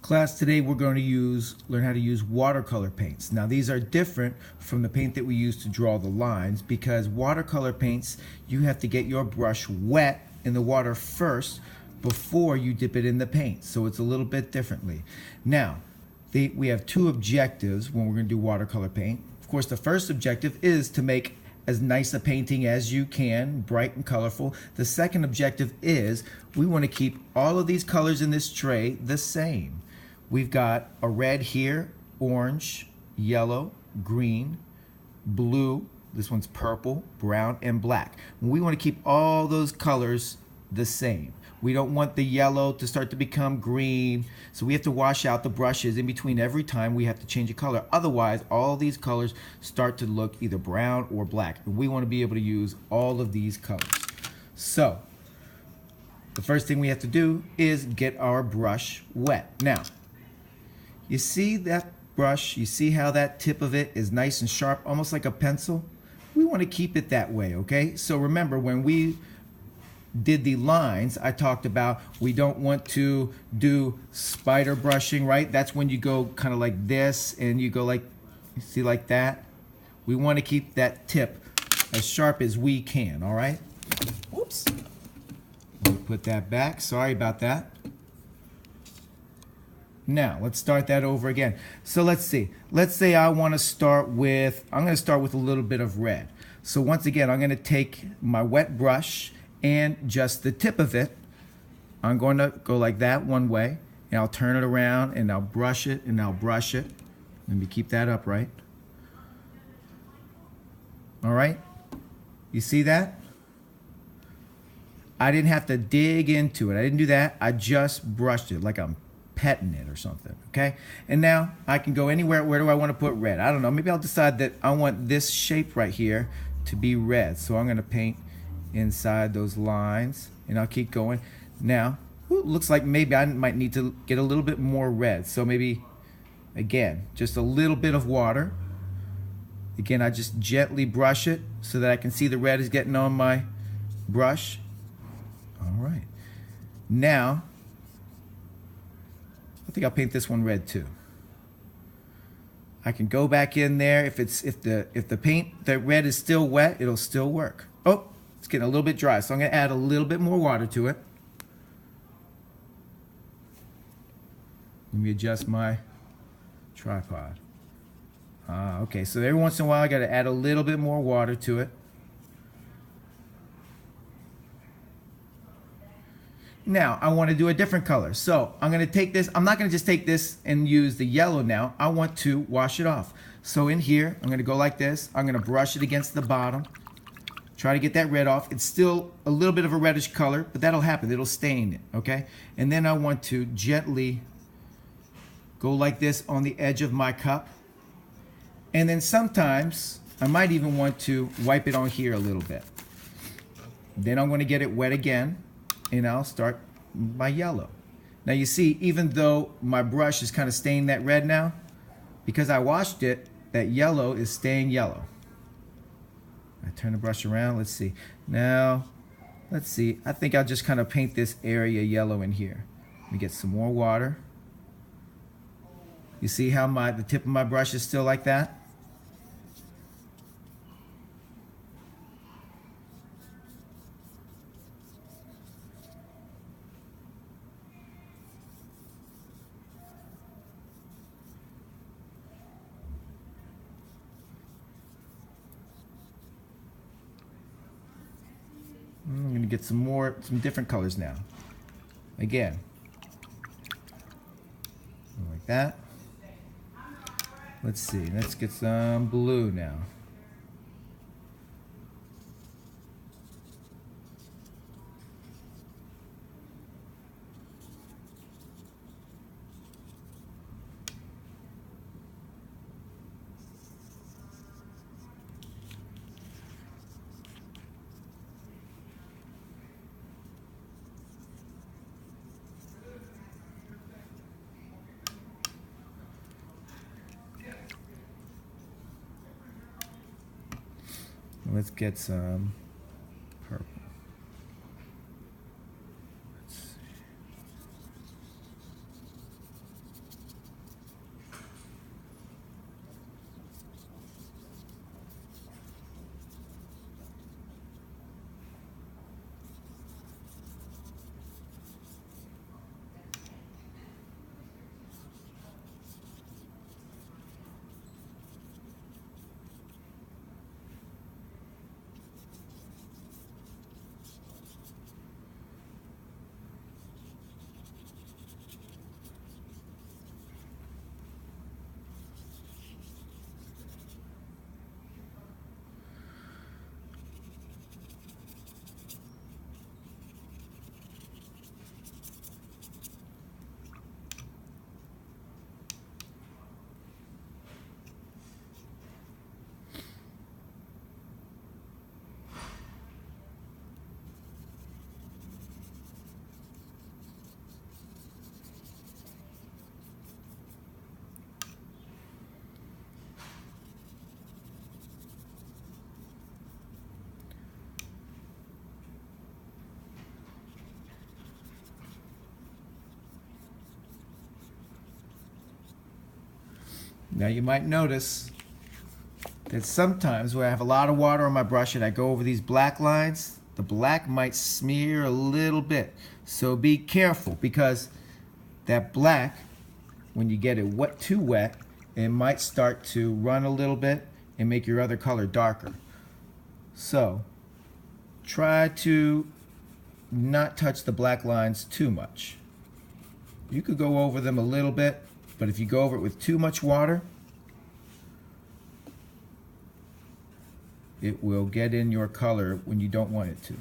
Class, today we're going to learn how to use watercolor paints. Now these are different from the paint that we use to draw the lines, because watercolor paints, you have to get your brush wet in the water first before you dip it in the paint. So it's a little bit differently. Now, we have two objectives when we're going to do watercolor paint. Of course, the first objective is to make as nice a painting as you can, bright and colorful. The second objective is we want to keep all of these colors in this tray the same. We've got a red here, orange, yellow, green, blue, this one's purple, brown, and black. We want to keep all those colors the same. We don't want the yellow to start to become green, so we have to wash out the brushes in between every time we have to change a color. Otherwise, all these colors start to look either brown or black. And we want to be able to use all of these colors. So, the first thing we have to do is get our brush wet. Now, you see that brush, you see how that tip of it is nice and sharp, almost like a pencil? We want to keep it that way, okay? So remember, when we did the lines, I talked about we don't want to do spider brushing, right? That's when you go kind of like this and you go like, you see, like that. We want to keep that tip as sharp as we can, all right? Oops. Let me put that back. Sorry about that. Now, let's start that over again. So let's see. Let's say I want to start with, I'm going to start with a little bit of red. So once again, I'm going to take my wet brush and just the tip of it, I'm going to go like that one way, and I'll turn it around, and I'll brush it, and I'll brush it. Let me keep that upright. All right? You see that? I didn't have to dig into it. I didn't do that. I just brushed it like I'm petting it or something, okay? And now I can go anywhere. Where do I want to put red? I don't know. Maybe I'll decide that I want this shape right here to be red. So I'm going to paint inside those lines, and I'll keep going. Now, looks like maybe I might need to get a little bit more red. So maybe, again, just a little bit of water. Again, I just gently brush it so that I can see the red is getting on my brush. All right. Now, I think I'll paint this one red too. I can go back in there. If the paint, the red is still wet, it'll still work. Oh, it's getting a little bit dry, so I'm going to add a little bit more water to it. Let me adjust my tripod. Okay, so every once in a while I got to add a little bit more water to it. Now, I want to do a different color. So I'm going to take this. I'm not going to just take this and use the yellow now. I want to wash it off. So in here, I'm going to go like this. I'm going to brush it against the bottom. Try to get that red off. It's still a little bit of a reddish color, but that'll happen. It'll stain it, okay? And then I want to gently go like this on the edge of my cup. And then sometimes I might even want to wipe it on here a little bit. Then I'm going to get it wet again, and I'll start my yellow. Now you see, even though my brush is kind of stained that red now, because I washed it, that yellow is staying yellow. I turn the brush around, let's see. Now, let's see, I think I'll just kind of paint this area yellow in here. Let me get some more water. You see how the tip of my brush is still like that? I'm going to get some different colors now. Again, like that. Let's see, let's get some blue now. Let's get some purple. Let's see. Now you might notice that sometimes when I have a lot of water on my brush and I go over these black lines, the black might smear a little bit. So be careful, because that black, when you get it too wet, it might start to run a little bit and make your other color darker. So try to not touch the black lines too much. You could go over them a little bit, but if you go over it with too much water, it will get in your color when you don't want it to.